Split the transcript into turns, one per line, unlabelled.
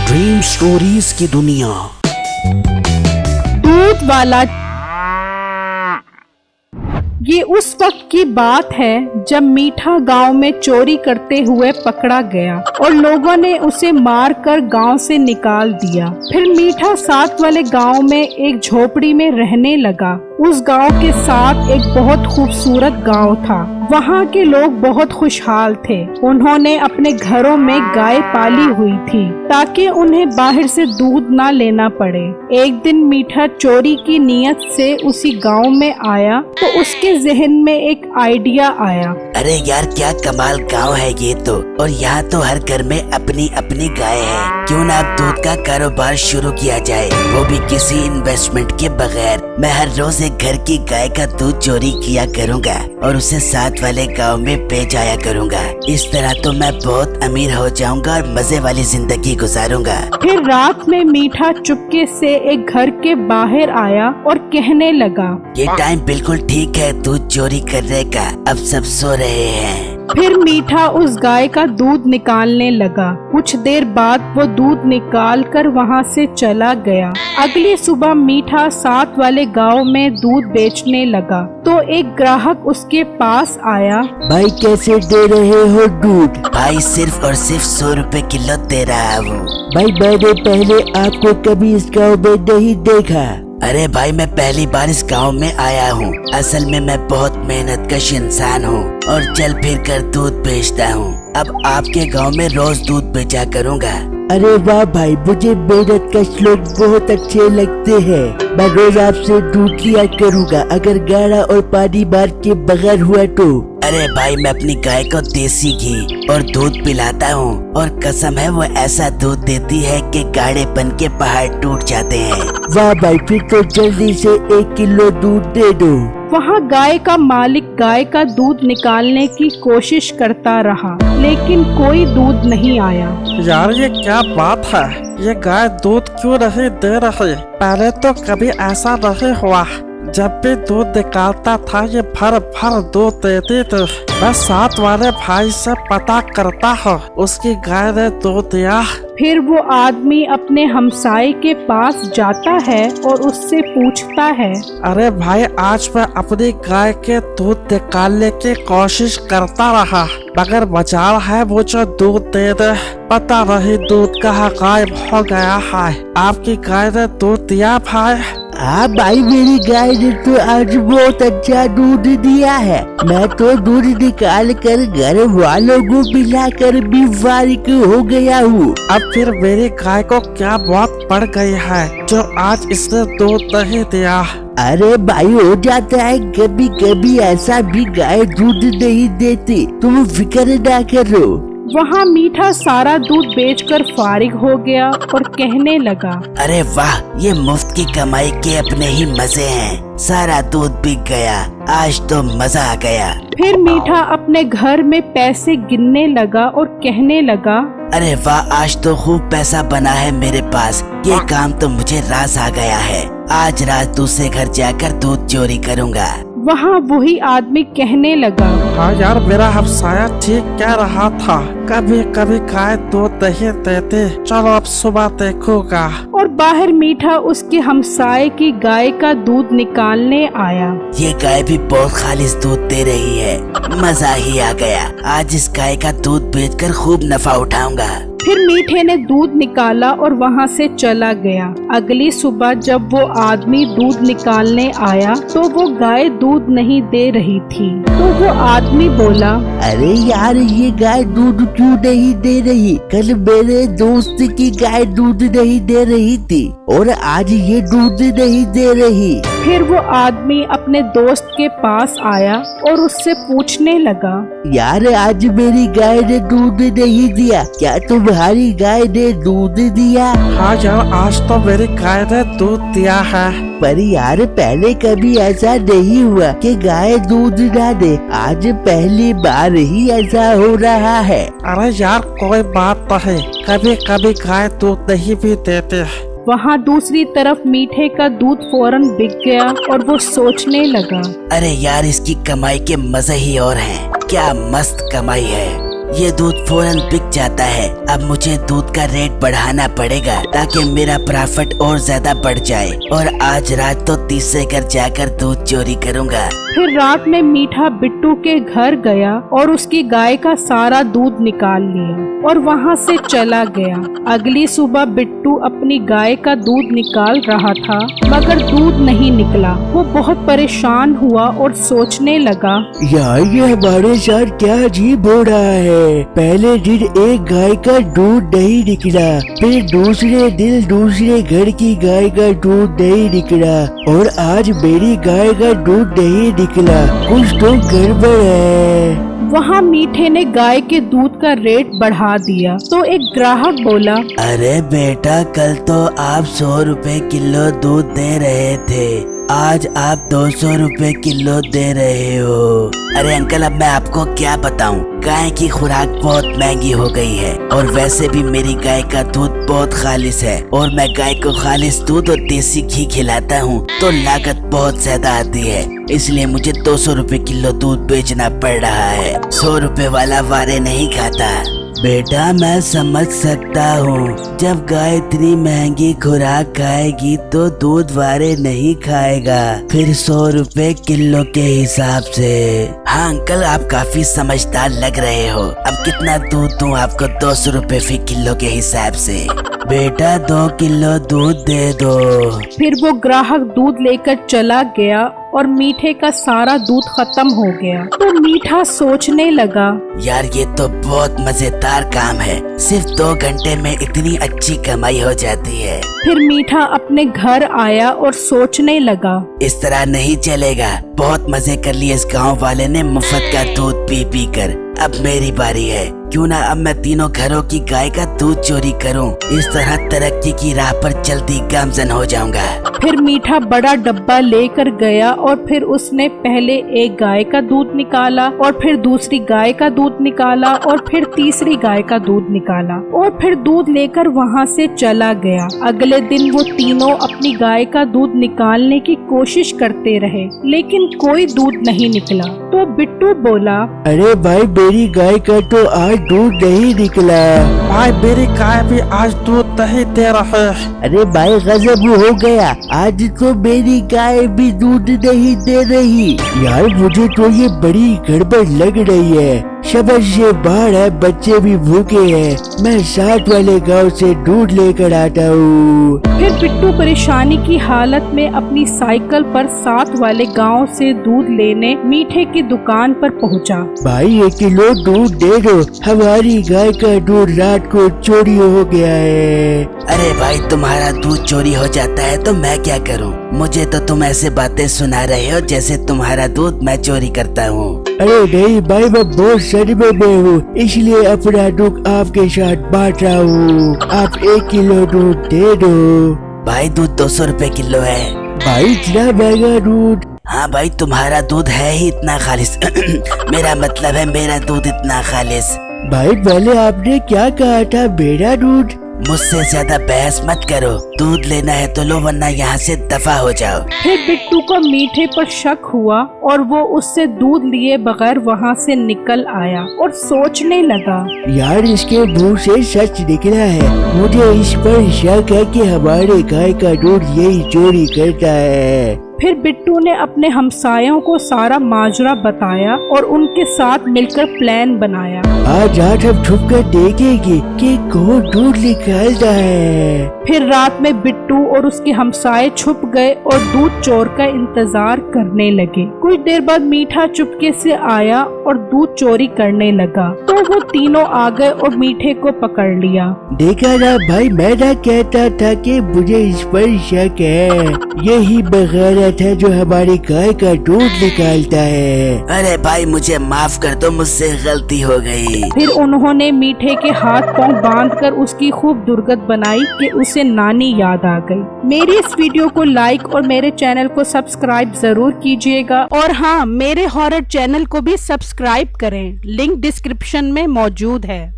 Dream stories की दुनिया।
दूध वाला। ये उस वक्त की बात है जब मीठा गांव में चोरी करते हुए पकड़ा गया और लोगों ने उसे मारकर गांव से निकाल दिया। फिर मीठा साथ वाले गांव में एक झोपड़ी में रहने लगा। उस गांव के साथ एक बहुत खूबसूरत गांव था। वहाँ के लोग बहुत खुशहाल थे। उन्होंने अपने घरों में गाय पाली हुई थी ताकि उन्हें बाहर से दूध ना लेना पड़े। एक दिन मीठा चोरी की नीयत से उसी गांव में आया तो उसके जहन में एक आइडिया आया।
अरे यार, क्या कमाल गांव है ये तो। और यहाँ तो हर घर में अपनी अपनी गाय है। क्यों ना अब दूध का कारोबार शुरू किया जाए, वो भी किसी इन्वेस्टमेंट के बगैर। मैं हर रोज एक घर की गाय का दूध चोरी किया करूँगा और उसे साथ वाले गांव में बेच आया करूँगा। इस तरह तो मैं बहुत अमीर हो जाऊँगा और मजे वाली जिंदगी गुजारूंगा।
फिर रात में मीठा चुपके से एक घर के बाहर आया और कहने लगा,
ये टाइम बिल्कुल ठीक है दूध चोरी करने का। अब सब सो रहे हैं।
फिर मीठा उस गाय का दूध निकालने लगा। कुछ देर बाद वो दूध निकाल कर वहाँ से चला गया। अगली सुबह मीठा साथ वाले गांव में दूध बेचने लगा तो एक ग्राहक उसके पास आया।
भाई कैसे दे रहे हो दूध?
भाई सिर्फ और सिर्फ 100 रुपए किलो दे रहा हूँ।
भाई मैंने पहले आपको कभी इस गाँव में नहीं देखा।
अरे भाई, मैं पहली बार इस गांव में आया हूँ। असल में मैं बहुत मेहनतकश इंसान हूँ और चल फिर कर दूध बेचता हूँ। अब आपके गांव में रोज दूध बेचा करूँगा।
अरे वाह भाई, मुझे मेहनतकश लोग बहुत अच्छे लगते हैं। मैं रोज आपसे दूध लिया करूँगा अगर गाढ़ा और पानी मार के बगैर हुआ तो।
अरे भाई, मैं अपनी गाय को देसी घी और दूध पिलाता हूँ और कसम है वो ऐसा दूध देती है कि गाढ़ेपन के पहाड़ टूट जाते हैं।
वाह भाई, फिर तो जल्दी से 1 किलो दूध दे दो।
वहाँ गाय का मालिक गाय का दूध निकालने की कोशिश करता रहा लेकिन कोई दूध नहीं आया।
यार ये क्या बात है, ये गाय दूध क्यों नहीं दे रही? पहले तो कभी ऐसा नहीं हुआ। जब भी दूध निकालता था ये भर भर दूध देती थी। मैं साथ वाले भाई से पता करता हूँ, उसकी गाय ने दूध दिया।
फिर वो आदमी अपने हमसाये के पास जाता है और उससे पूछता है,
अरे भाई, आज मैं अपनी गाय के दूध निकालने की कोशिश करता रहा मगर मजाल है वो जो दूध दे दे। पता नहीं दूध कहाँ गायब हो गया है। आपकी गाय ने दूध दिया भाई?
हाँ भाई, मेरी गाय ने तो आज बहुत अच्छा दूध दिया है। मैं तो दूध निकाल कर घर वालों को पिलाकर भी फारिग हो गया हूँ।
अब फिर मेरी गाय को क्या बात पड़ गई है जो आज इसने दूध नहीं दिया?
अरे भाई, हो जाता है कभी कभी ऐसा भी, गाय दूध नहीं देती। तुम फिक्र ना करो।
वहाँ मीठा सारा दूध बेचकर फारिग हो गया और कहने लगा,
अरे वाह, ये मुफ्त की कमाई के अपने ही मजे हैं। सारा दूध बिक गया, आज तो मजा आ गया।
फिर मीठा अपने घर में पैसे गिनने लगा और कहने लगा,
अरे वाह, आज तो खूब पैसा बना है मेरे पास। ये काम तो मुझे रास आ गया है। आज रात दूसरे घर जाकर दूध चोरी करूँगा।
वहाँ वही आदमी कहने लगा,
हाँ यार, मेरा हमसाया ठीक कह रहा था। कभी कभी गाय दूध नहीं देती। चलो अब सुबह देखूंगा।
और बाहर मीठा उसके हमसाये की गाय का दूध निकालने आया।
ये गाय भी बहुत खालिस दूध दे रही है। मजा ही आ गया। आज इस गाय का दूध बेचकर खूब नफा उठाऊंगा।
फिर मीठे ने दूध निकाला और वहाँ से चला गया। अगली सुबह जब वो आदमी दूध निकालने आया तो वो गाय दूध नहीं दे रही थी। तो वो आदमी बोला,
अरे यार, ये गाय दूध क्यों नहीं दे रही? कल मेरे दोस्त की गाय दूध नहीं दे रही थी और आज ये दूध नहीं दे रही।
फिर वो आदमी अपने दोस्त के पास आया और उससे पूछने लगा,
यार आज मेरी गाय ने दूध नहीं दिया, क्या तुम्हारी गाय ने दूध दिया?
हाँ यार, आज तो मेरी गाय ने दूध दिया है।
पर यार पहले कभी ऐसा नहीं हुआ कि गाय दूध ना दे। आज पहली बार ही ऐसा हो रहा है।
अरे यार कोई बात नहीं, कभी कभी गाय दूध नहीं भी देते।
वहाँ दूसरी तरफ मीठे का दूध फौरन बिक गया और वो सोचने लगा,
अरे यार, इसकी कमाई के मजे ही और हैं। क्या मस्त कमाई है। ये दूध फौरन बिक जाता है। अब मुझे दूध का रेट बढ़ाना पड़ेगा ताकि मेरा प्रॉफिट और ज्यादा बढ़ जाए, और आज रात तो तीसरे घर जाकर दूध चोरी करूँगा।
फिर रात में मीठा बिट्टू के घर गया और उसकी गाय का सारा दूध निकाल लिया और वहाँ से चला गया। अगली सुबह बिट्टू अपनी गाय का दूध निकाल रहा था, मगर दूध नहीं निकला। वो बहुत परेशान हुआ और सोचने लगा,
यार ये हमारे साथ क्या अजीब हो रहा है। पहले दिन एक गाय का दूध नहीं निकला, फिर दूसरे दिन दूसरे घर की गाय का दूध नहीं निकला, और आज मेरी गाय का दूध नहीं निकला। कुछ तो गड़बड़ है।
वहाँ मीठे ने गाय के दूध का रेट बढ़ा दिया तो एक ग्राहक बोला,
अरे बेटा, कल तो आप 100 रुपए किलो दूध दे रहे थे, आज आप 200 रुपए किलो दे रहे हो। अरे अंकल, अब मैं आपको क्या बताऊं, गाय की खुराक बहुत महंगी हो गई है, और वैसे भी मेरी गाय का दूध बहुत खालिस है, और मैं गाय को खालिस दूध और देसी घी खिलाता हूं तो लागत बहुत ज्यादा आती है, इसलिए मुझे 200 रुपए किलो दूध बेचना पड़ रहा है। 100 रुपए वाला वारे नहीं खाता। बेटा, मैं समझ सकता हूँ, जब गाय इतनी महंगी खुराक खाएगी तो दूध वारे नहीं खाएगा, फिर 100 रुपए किलो के हिसाब से। हाँ अंकल, आप काफी समझदार लग रहे हो। अब कितना दूध दूं आपको? 200 रुपए फी किलो के हिसाब से। बेटा 2 किलो दूध दे दो।
फिर वो ग्राहक दूध लेकर चला गया और मीठे का सारा दूध खत्म हो गया। तो मीठा सोचने लगा,
यार ये तो बहुत मजेदार काम है, सिर्फ 2 घंटे में इतनी अच्छी कमाई हो जाती है।
फिर मीठा अपने घर आया और सोचने लगा,
इस तरह नहीं चलेगा। बहुत मजे कर लिए इस गांव वाले ने मुफ्त का दूध पी पी कर। अब मेरी बारी है, क्यों ना अब मैं तीनों घरों की गाय का दूध चोरी करूं। इस तरह तरक्की की राह पर जल्दी गामजन हो जाऊंगा।
फिर मीठा बड़ा डब्बा लेकर गया और फिर उसने पहले एक गाय का दूध निकाला और फिर दूसरी गाय का दूध निकाला और फिर तीसरी गाय का दूध निकाला और फिर दूध लेकर वहाँ से चला गया। अगले दिन वो तीनों अपनी गाय का दूध निकालने की कोशिश करते रहे, लेकिन कोई दूध नहीं निकला। तो बिट्टू बोला,
अरे भाई, मेरी गाय का तो आज दूध नहीं निकला।
भाई मेरी गाय भी आज दूध नहीं दे रहे।
अरे भाई, गजब हो गया, आज तो मेरी गाय भी दूध नहीं दे रही। यार मुझे तो ये बड़ी गड़बड़ लग रही है। समझ से बाहर है, बच्चे भी भूखे हैं। मैं साथ वाले गांव से दूध लेकर आता हूँ।
फिर बिट्टू परेशानी की हालत में अपनी साइकिल पर साथ वाले गांव से दूध लेने मीठे की दुकान पर पहुंचा।
भाई 1 किलो दूध दे दो, हमारी गाय का दूध रात को चोरी हो गया है।
अरे भाई, तुम्हारा दूध चोरी हो जाता है तो मैं क्या करूं? मुझे तो तुम ऐसे बातें सुना रहे हो जैसे तुम्हारा दूध मैं चोरी करता हूँ।
अरे नहीं भाई, मैं बहुत सदमे में हूँ, इसलिए अपना दुख आपके साथ बांट रहा हूँ। आप 1 किलो दूध दे दो।
भाई दूध 200 रुपए किलो है।
भाई इतना महंगा दूध?
हाँ भाई, तुम्हारा दूध है ही इतना खालिस। मेरा मतलब है मेरा दूध इतना खालिस।
भाई पहले आपने क्या कहा था, मेरा दूध?
मुझसे ज्यादा बहस मत करो। दूध लेना है तो लो, वरना यहाँ से दफा हो जाओ।
फिर बिट्टू को मीठे पर शक हुआ और वो उससे दूध लिए बगैर वहाँ से निकल आया और सोचने लगा,
यार इसके मुंह से सच निकला है। मुझे इस पर शक है कि हमारे गाय का दूध यही चोरी करता है।
फिर बिट्टू ने अपने हमसायों को सारा माजरा बताया और उनके साथ मिलकर प्लान बनाया।
आज हम छुप कर देखेंगे कि कौन दूध निकालता है।
फिर रात में बिट्टू और उसके हमसाये छुप गए और दूध चोर का इंतजार करने लगे। कुछ देर बाद मीठा चुपके से आया और दूध चोरी करने लगा, तो वो तीनों आ गए और मीठे को पकड़ लिया।
देखा ना भाई, मैं ना कहता था कि मुझे इस पर शक है। यही बगैरत है जो हमारी गाय का दूध निकालता है।
अरे भाई, मुझे माफ कर दो, मुझसे गलती हो गई।
फिर उन्होंने मीठे के हाथ पांव बांधकर उसकी खूब दुर्गत बनाई कि उसे नानी याद आ गई। मेरी इस वीडियो को लाइक और मेरे चैनल को सब्सक्राइब जरूर कीजिएगा, और हाँ, मेरे हॉरर चैनल को भी सब्सक्राइब करें। लिंक डिस्क्रिप्शन में मौजूद है।